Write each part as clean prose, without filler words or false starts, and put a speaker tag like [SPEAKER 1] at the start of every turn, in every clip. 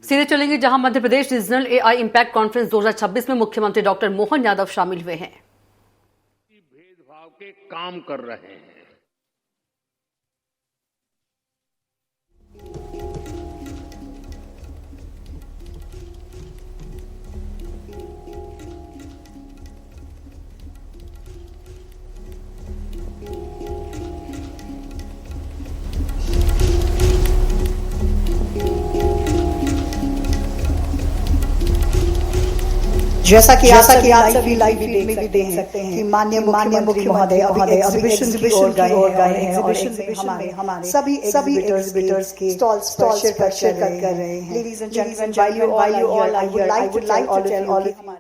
[SPEAKER 1] सीधे चलेंगे जहां Madhya Pradesh regional AI impact conference 2026 में मुख्यमंत्री डॉक्टर मोहन यादव शामिल हुए हैं।
[SPEAKER 2] भेदभाव के काम कर रहे हैं।
[SPEAKER 3] जैसा कि आप सभी लाइव फीड में भी देख सकते हैं कि माननीय मुख्यमंत्री महोदय अभी एग्जीबिशन की ओर गए हैं और एग्जीबिशन में हमारे सभी एग्जिबिटर्स के स्टॉल्स पर शिरकत कर रहे हैं। Ladies and gentleman, while you all are here, I would like to tell all of you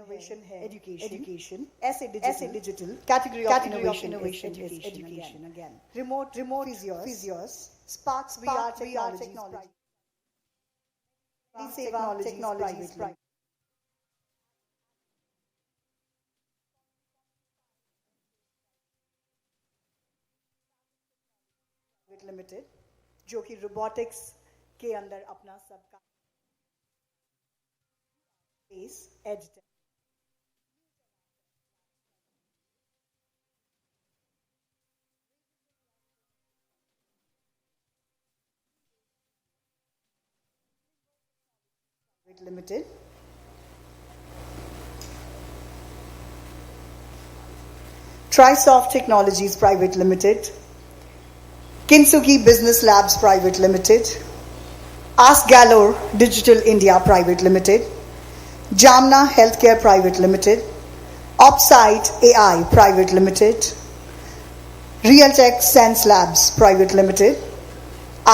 [SPEAKER 3] innovation है education ऐसे digital category of innovation is education again. Remote is yours. Sparks VR technologies. Technologies private limited, जो कि robotics के अंदर अपना सबका edge Limited, Trisoft Technologies Private Limited, Kintsugi Business Labs Private Limited, Ask Galore Digital India Private Limited, Jamna Healthcare Private Limited, Opsite AI Private Limited, Realtech Sense Labs Private Limited,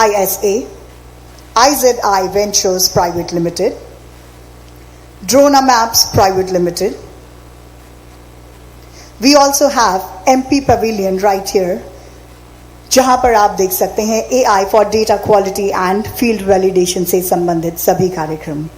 [SPEAKER 3] ISA, IZI Ventures Private Limited, Drona Maps Private Limited. We also have MP Pavilion right here, जहां पर आप देख सकते हैं AI for data quality and field validation से संबंधित सभी कार्यक्रम।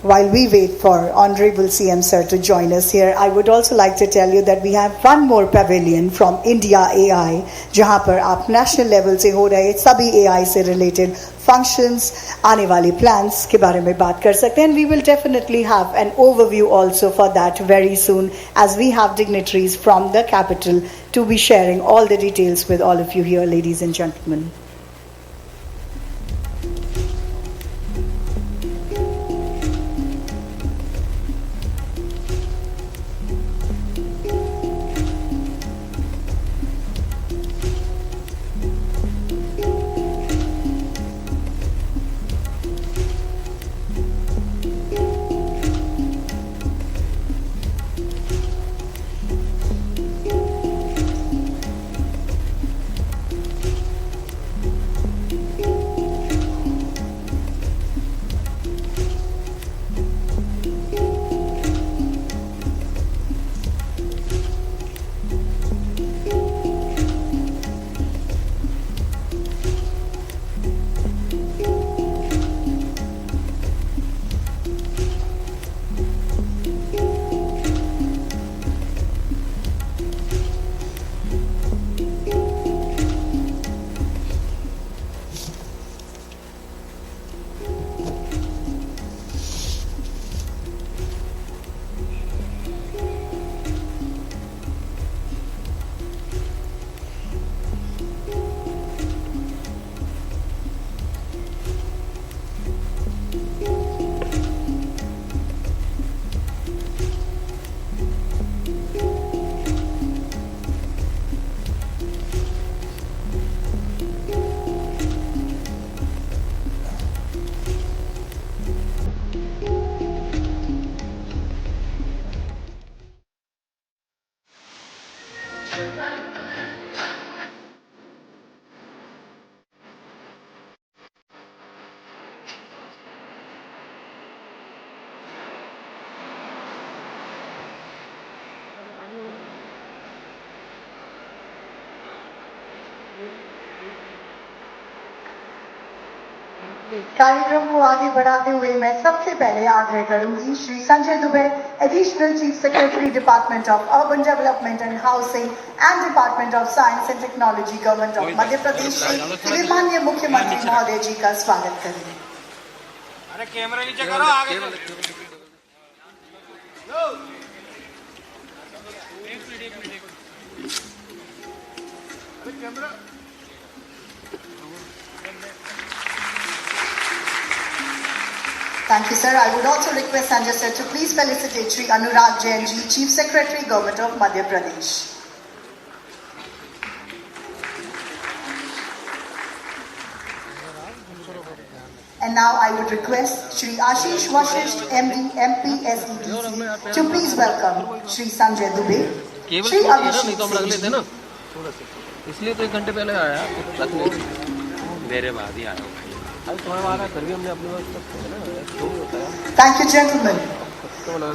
[SPEAKER 3] While we wait for Honorable CM Sir to join us here, I would also like to tell you that we have one more pavilion from India AI, जहां पर आप national level से हो रहे सभी AI से related functions, आने वाले plans के बारे में बात कर सकते हैं. And we will definitely have an overview also for that very soon, as we have dignitaries from the capital to be sharing all the details with all of you here, ladies and gentlemen. कार्यक्रम को आगे बढ़ाते हुए मैं सबसे पहले आग्रह करूंगी Shri Sanjay Dubey, additional chief secretary department of urban development and housing and department of science and technology government of Madhya Pradesh के माननीय मुख्यमंत्री महोदय जी का स्वागत करें।
[SPEAKER 4] अरे कैमरा नीचे करो, आगे
[SPEAKER 3] Thank you, sir. I would also request Sanjay sir to please felicitate Shri Anurag Jain ji, Chief Secretary, Government of Madhya Pradesh. And now I would request Shri Ashish Vashisht, MD, MP, SEDC, to please welcome Shri Sanjay Dubey, Shri Abhishek Singh ji.
[SPEAKER 4] इसलिए तो 1 घंटे पहले आया, मेरे बाद ही आया।
[SPEAKER 3] Thank you, gentlemen.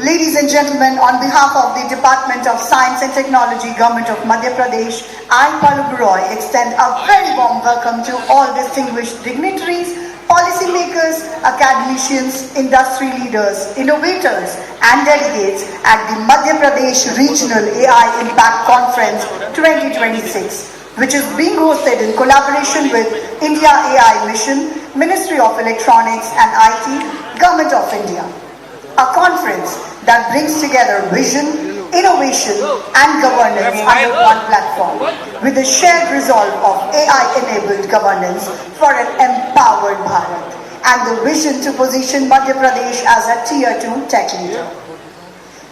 [SPEAKER 3] Ladies and gentlemen, on behalf of the Department of Science and Technology, Government of Madhya Pradesh, I, Paluk Roy, extend a very warm welcome to all distinguished dignitaries, policymakers, academicians, industry leaders, innovators, and delegates at the Madhya Pradesh Regional AI Impact Conference 2026, which is being hosted in collaboration with India AI Mission, Ministry of Electronics and IT, Government of India. A conference that brings together vision, innovation and governance under one platform with a shared resolve of AI-enabled governance for an empowered Bharat and the vision to position Madhya Pradesh as a Tier 2 tech leader.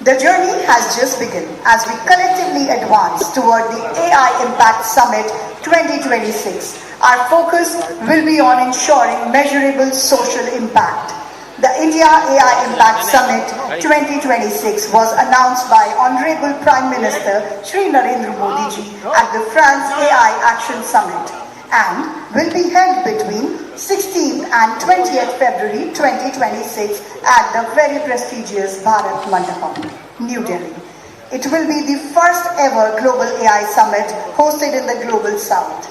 [SPEAKER 3] The journey has just begun as we collectively advance toward the AI Impact Summit 2026. Our focus will be on ensuring measurable social impact. The India AI Impact Summit 2026 was announced by Honorable Prime Minister Shri Narendra Modi ji at the France AI Action Summit and will be held between 16th and 20th February 2026 at the very prestigious Bharat Mandapam, New Delhi. It will be the first ever Global AI Summit hosted in the Global South.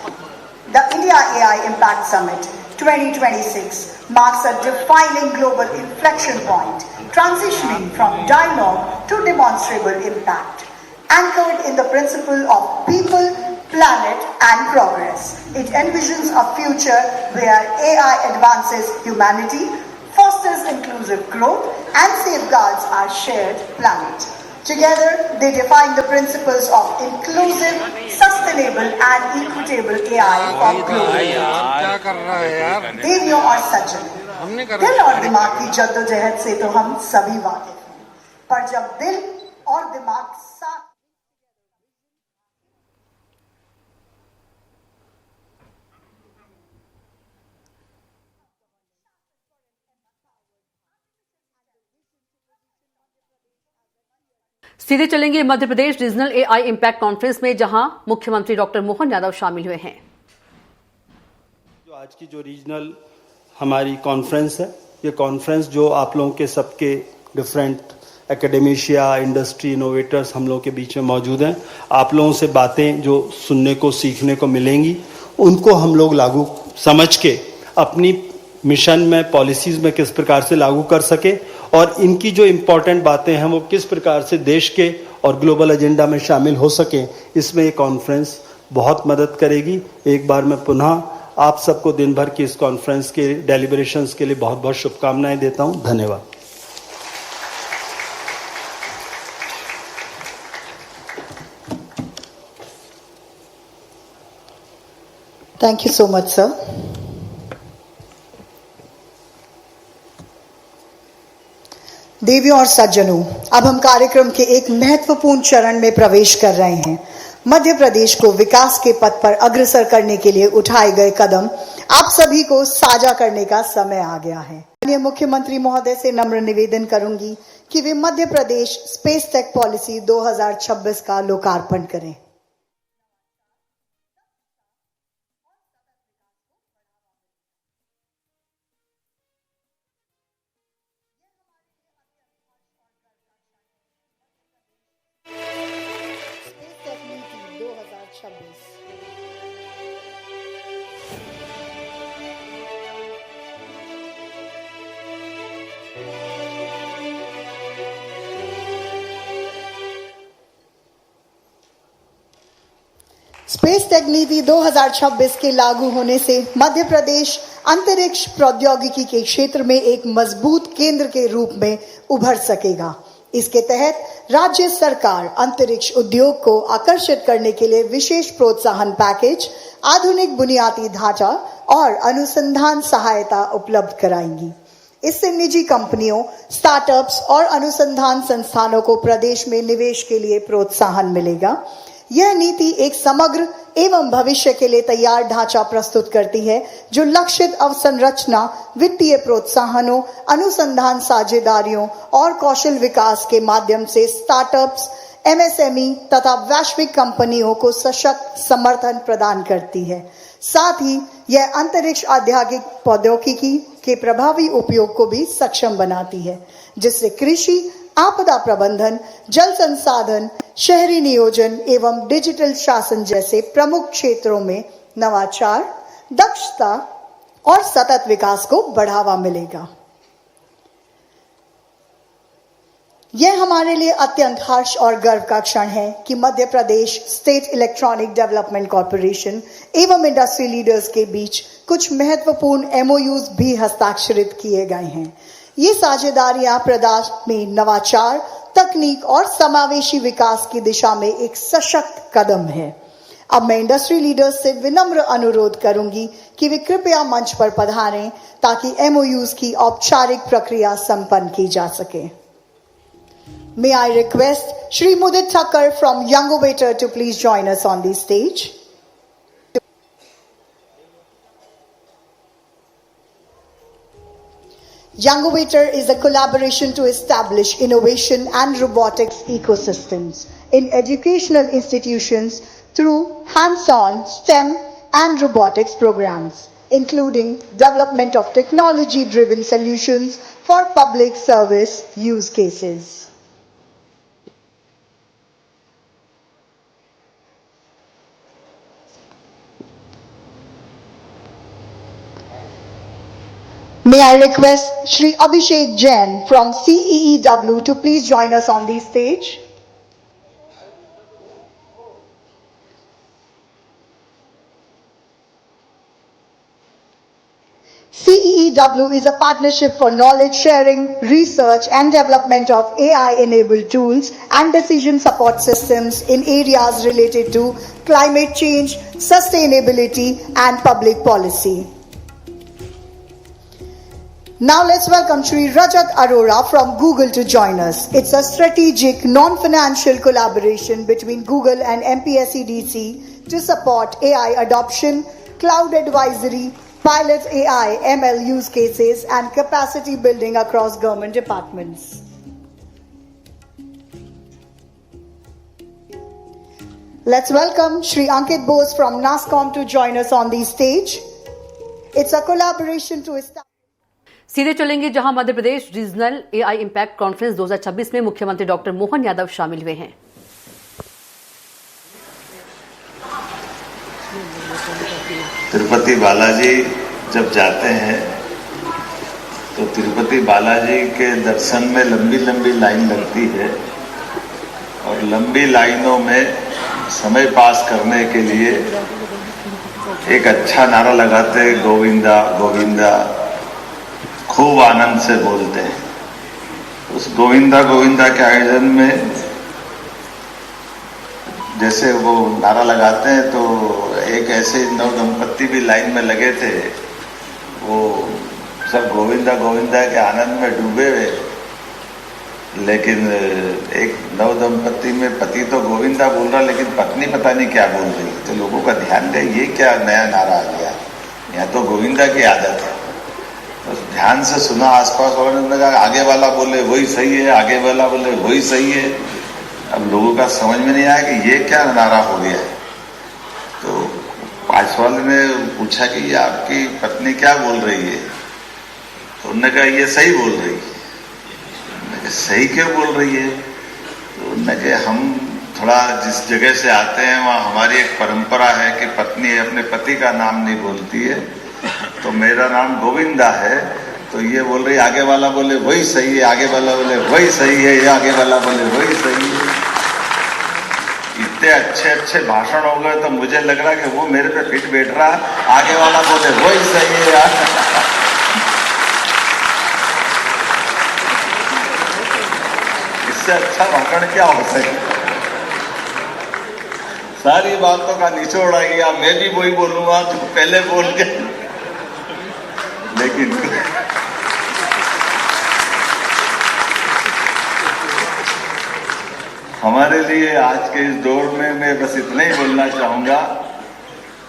[SPEAKER 3] The India AI Impact Summit 2026 marks a defining global inflection point, transitioning from dialogue to demonstrable impact. Anchored in the principle of people, planet, and progress, it envisions a future where AI advances humanity, fosters inclusive growth, and safeguards our shared planet. Together, they define the principles of inclusive, sustainable, and equitable AI for global growth. देवियों और सज्जनों, दिल और दिमाग की जद्दोजहद से तो हम सभी वाकिफ हैं, पर जब दिल और दिमाग साथ
[SPEAKER 1] सीधे चलेंगे Madhya Pradesh regional AI impact conference में, जहां मुख्यमंत्री डॉक्टर मोहन यादव शामिल हुए हैं।
[SPEAKER 5] जो आज की जो रीजनल हमारी कॉन्फ्रेंस है, ये कॉन्फ्रेंस जो आप लोगों के सबके डिफरेंट एकेडमिशिया, इंडस्ट्री, इनोवेटर्स हम लोगों के बीच में मौजूद हैं। आप लोगों से बातें जो सुनने को, सीखने को मिलेंगी, उनको हम लोग लागू समझ के अपनी मिशन में, पॉलिसीज में किस प्रकार से लागू कर सके और इनकी जो इम्पोर्टेंट बातें हैं वो किस प्रकार से देश के और ग्लोबल एजेंडा में शामिल हो सके, इसमें ये कॉन्फ्रेंस बहुत मदद करेगी। एक बार मैं पुनः आप सबको दिन भर की इस कॉन्फ्रेंस के डेलिब्रेशंस के लिए बहुत बहुत शुभकामनाएं देता हूं। धन्यवाद।
[SPEAKER 3] Thank you so much, sir. देवियों और सज्जनों, अब हम कार्यक्रम के एक महत्वपूर्ण चरण में प्रवेश कर रहे हैं। मध्य प्रदेश को विकास के पथ पर अग्रसर करने के लिए उठाए गए कदम आप सभी को साझा करने का समय आ गया है। माननीय मुख्यमंत्री महोदय से नम्र निवेदन करूंगी कि वे Madhya Pradesh space tech policy 2026 का लोकार्पण करें। स्पेस टेक नीति 2026 के लागू होने से मध्य प्रदेश अंतरिक्ष प्रौद्योगिकी के क्षेत्र में एक मजबूत केंद्र के रूप में उभर सकेगा। इसके तहत राज्य सरकार अंतरिक्ष उद्योग को आकर्षित करने के लिए विशेष प्रोत्साहन पैकेज, आधुनिक बुनियादी ढांचा और अनुसंधान सहायता उपलब्ध कराएंगी। इससे निजी कंपनियों, स्टार्टअप्स और अनुसंधान संस्थानों को प्रदेश में निवेश के लिए प्रोत्साहन मिलेगा। यह नीति एक समग्र एवं भविष्य के लिए तैयार ढांचा प्रस्तुत करती है, जो लक्षित अवसंरचना, वित्तीय प्रोत्साहनों, अनुसंधान साझेदारियों और कौशल विकास के माध्यम से स्टार्टअप्स, एमएसएमई तथा वैश्विक कंपनियों को सशक्त समर्थन प्रदान करती है। साथ ही यह अंतरिक्ष आध्यात्मिक प्रौद्योगिकी के प्रभावी उपयोग को भी सक्षम बनाती है, जिससे कृषि, आपदा प्रबंधन, जल संसाधन, शहरी नियोजन एवं डिजिटल शासन जैसे प्रमुख क्षेत्रों में नवाचार, दक्षता और सतत विकास को बढ़ावा मिलेगा। यह हमारे लिए अत्यंत हर्ष और गर्व का क्षण है कि Madhya Pradesh state electronic development corporation एवं इंडस्ट्री लीडर्स के बीच कुछ महत्वपूर्ण एमओयूज भी हस्ताक्षरित किए गए हैं। ये साझेदारियां प्रदेश में नवाचार, तकनीक और समावेशी विकास की दिशा में एक सशक्त कदम है। अब मैं इंडस्ट्री लीडर्स से विनम्र अनुरोध करूंगी कि वे कृपया मंच पर पधारें ताकि एमओयूज की औपचारिक प्रक्रिया संपन्न की जा सके। May I request Shri Mudit Thakkar from Youngovator to please join us on the stage. Youngovator is a collaboration to establish innovation and robotics ecosystems in educational institutions through hands-on STEM and robotics programs, including development of technology-driven solutions for public service use cases. May I request Shri Abhishek Jain from CEEW to please join us on the stage. CEEW is a partnership for knowledge sharing, research and development of AI-enabled tools and decision support systems in areas related to climate change, sustainability and public policy. Now let's welcome Shri Rajat Arora from Google to join us. It's a strategic, non-financial collaboration between Google and MPSEDC to support AI adoption, cloud advisory, pilot AI ML use cases and capacity building across government departments. Let's welcome Shri Ankit Bose from NASSCOM to join us on the stage. It's a collaboration to establish.
[SPEAKER 1] सीधे चलेंगे जहां Madhya Pradesh regional AI impact conference 2026 में मुख्यमंत्री doctor Mohan Yadav शामिल हुए हैं।
[SPEAKER 6] तिरुपति बालाजी जब जाते हैं तो तिरुपति बालाजी के दर्शन में लंबी लंबी लाइन लगती है और लंबी लाइनों में समय पास करने के लिए एक अच्छा नारा लगाते, गोविंदा गोविंदा, खूब आनंद से बोलते हैं। उस गोविंदा गोविंदा के आयोजन में जैसे वो नारा लगाते हैं तो एक ऐसे नव दंपत्ति भी लाइन में लगे थे, वो सब गोविंदा गोविंदा के आनंद में डूबे हुए, लेकिन एक नव दंपत्ति में पति तो गोविंदा बोल रहा लेकिन पत्नी पता नहीं क्या बोल रही। तो लोगों का ध्यान दे, ये क्या नया नारा आ गया, यहाँ तो गोविंदा की आदत है। तो ध्यान से सुना आसपास वालों ने कहा आगे वाला बोले वही सही है, आगे वाला बोले वही सही है। अब लोगों का समझ में नहीं आया कि ये क्या नारा हो गया है। तो पांच वाले ने पूछा कि ये आपकी पत्नी क्या बोल रही है, तो उन्होंने कहा ये सही बोल रही है। उन्होंने कहा सही क्यों बोल रही है, तो उन्होंने कहा हम थोड़ा जिस जगह से आते हैं वहाँ हमारी एक परंपरा है कि पत्नी अपने पति का नाम नहीं बोलती है, तो मेरा नाम गोविंदा है, तो ये बोल रही आगे वाला बोले वही सही है, आगे वाला बोले वही सही है, ये आगे वाला बोले वही सही है। इतने इतने अच्छे अच्छे भाषण हो गए तो मुझे लग रहा कि वो मेरे पे फिट बैठ रहा, आगे वाला बोले वो ही सही है यार। इससे अच्छा भाषण क्या हो सके। सारी बातों का निचोड़ आ गया, मैं भी वही बोलूंगा जो पहले बोल के, लेकिन हमारे लिए आज के इस दौर में मैं बस इतना ही बोलना चाहूंगा,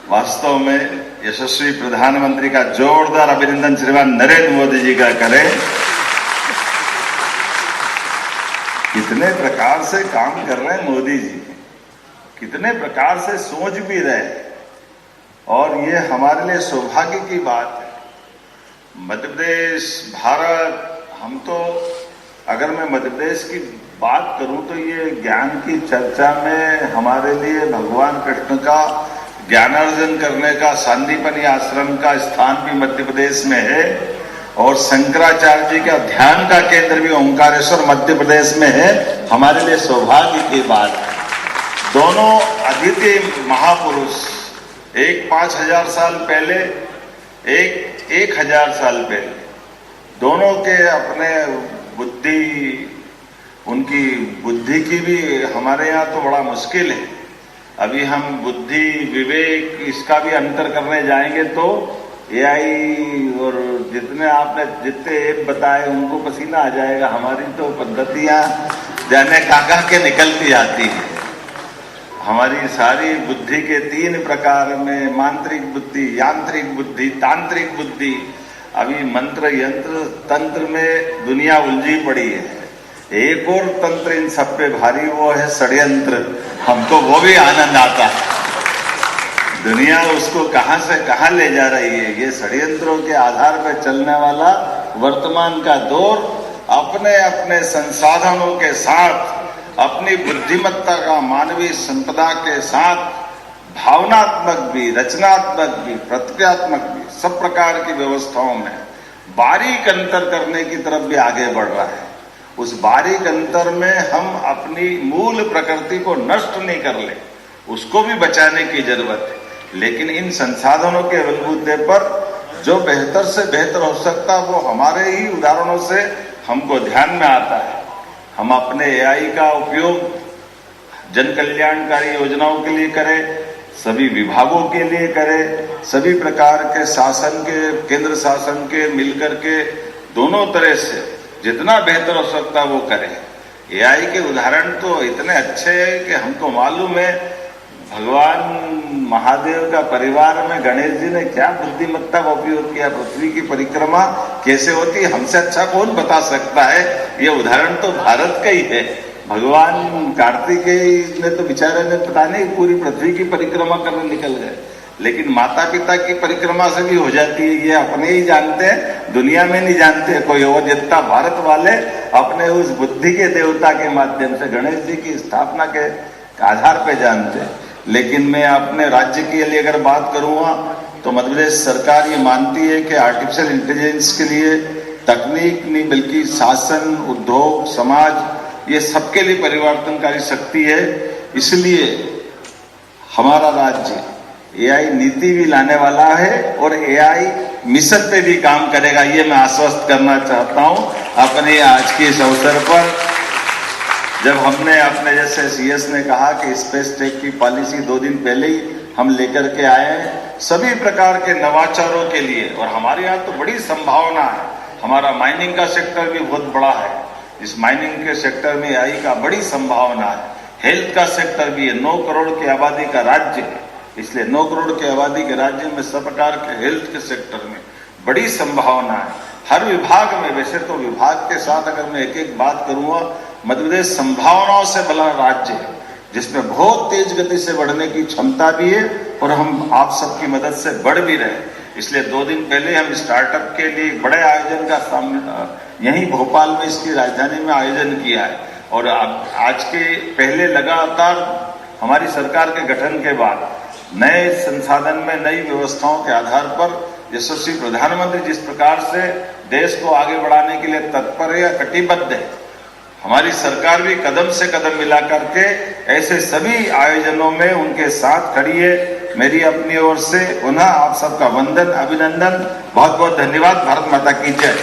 [SPEAKER 6] वास्तव में यशस्वी प्रधानमंत्री का जोरदार अभिनंदन श्रीमान नरेंद्र मोदी जी का करें। कितने प्रकार से काम कर रहे हैं मोदी जी, कितने प्रकार से सोच भी रहे, और ये हमारे लिए सौभाग्य की बात है। मध्य प्रदेश, भारत, हम तो अगर मैं मध्य प्रदेश की बात करूं तो ये ज्ञान की चर्चा में हमारे लिए भगवान कृष्ण का ज्ञानार्जन करने का सांदीपनी आश्रम का स्थान भी मध्य प्रदेश में है, और शंकराचार्य जी का ध्यान का केंद्र भी ओंकारेश्वर मध्य प्रदेश में है। हमारे लिए सौभाग्य की बात है। दोनों अद्वितीय महापुरुष, एक 5000 साल पहले, एक 1000 साल पहले, दोनों के अपने बुद्धि, उनकी बुद्धि की भी हमारे यहाँ तो बड़ा मुश्किल है। अभी हम बुद्धि, विवेक, इसका भी अंतर करने जाएंगे तो एआई और जितने ऐप बताए उनको पसीना आ जाएगा। हमारी तो पद्धतियां जाने कहाँ के निकलती आती है। हमारी सारी बुद्धि के 3 प्रकार में, मांत्रिक बुद्धि, यांत्रिक बुद्धि, तांत्रिक बुद्धि। अभी मंत्र, यंत्र, तंत्र में दुनिया उलझी पड़ी है। एक और तंत्र इन सब पे भारी, वो है षड्यंत्र। हमको वो भी आनंद आता है। दुनिया उसको कहां से कहां ले जा रही है। ये षड्यंत्रों के आधार पर चलने वाला वर्तमान का दौर अपने अपने संसाधनों के साथ, अपनी बुद्धिमत्ता का मानवीय संपदा के साथ, भावनात्मक भी, रचनात्मक भी, प्रतिक्रियात्मक भी, सब प्रकार की व्यवस्थाओं में बारीक अंतर करने की तरफ भी आगे बढ़ रहा है। उस बारीक अंतर में हम अपनी मूल प्रकृति को नष्ट नहीं कर ले, उसको भी बचाने की जरूरत है। लेकिन इन संसाधनों के बलबूते पर जो बेहतर से बेहतर हो सकता वो हमारे ही उदाहरणों से हमको ध्यान में आता है। हम अपने एआई का उपयोग जन कल्याणकारी योजनाओं के लिए करें, सभी विभागों के लिए करें, सभी प्रकार के शासन के, केंद्र शासन के मिलकर के दोनों तरह से जितना बेहतर हो सकता वो करें। एआई के उदाहरण तो इतने अच्छे हैं कि हमको मालूम है भगवान महादेव का परिवार में गणेश जी ने क्या बुद्धिमत्ता का उपयोग किया। पृथ्वी की परिक्रमा कैसे होती है हमसे अच्छा कौन बता सकता है। ये उदाहरण तो भारत का ही है। भगवान कार्तिकेय ने तो बेचारे ने पता नहीं पूरी पृथ्वी की परिक्रमा करने निकल गए, लेकिन माता पिता की परिक्रमा से भी हो जाती है। ये अपने ही जानते हैं, दुनिया में नहीं जानते कोई और। जितना भारत वाले अपने उस बुद्धि के देवता के माध्यम से गणेश जी की स्थापना के आधार पर जानते हैं। लेकिन मैं अपने राज्य के लिए अगर बात करूंगा तो मध्य प्रदेश सरकार ये मानती है कि आर्टिफिशियल इंटेलिजेंस के लिए तकनीक नहीं बल्कि शासन, उद्योग, समाज, ये सबके लिए परिवर्तनकारी शक्ति है। इसलिए हमारा राज्य एआई नीति भी लाने वाला है और एआई मिशन पे भी काम करेगा, ये मैं आश्वस्त करना चाहता हूं अपने आज के इस अवसर पर। जब हमने अपने जैसे सीएस ने कहा कि स्पेस टेक की पॉलिसी 2 दिन पहले ही हम लेकर के आए हैं सभी प्रकार के नवाचारों के लिए, और हमारे यहाँ तो बड़ी संभावना है। हमारा माइनिंग का सेक्टर भी बहुत बड़ा है, इस माइनिंग के सेक्टर में एआई का बड़ी संभावना है। हेल्थ का सेक्टर भी है, 9 करोड़ की आबादी का राज्य है, इसलिए 9 करोड़ की आबादी के राज्य में सब प्रकार के हेल्थ के सेक्टर में बड़ी संभावना है। हर विभाग में, वैसे तो विभाग के साथ अगर मैं एक एक बात करूंगा, मध्य प्रदेश संभावनाओं से भरा राज्य है जिसमें बहुत तेज गति से बढ़ने की क्षमता भी है और हम आप सबकी मदद से बढ़ भी रहे। इसलिए 2 दिन पहले हम स्टार्टअप के लिए बड़े आयोजन का यहीं भोपाल में इसकी राजधानी में आयोजन किया है। और अब आज के पहले लगातार हमारी सरकार के गठन के बाद नए संसाधन में नई व्यवस्थाओं के आधार पर यशस्वी प्रधानमंत्री जिस प्रकार से देश को आगे बढ़ाने के लिए तत्पर है या कटिबद्ध है, हमारी सरकार भी कदम से कदम मिला करके ऐसे सभी आयोजनों में उनके साथ खड़ी है। मेरी अपनी ओर से पुनः आप सबका वंदन, अभिनंदन, बहुत बहुत धन्यवाद। भारत माता की जय।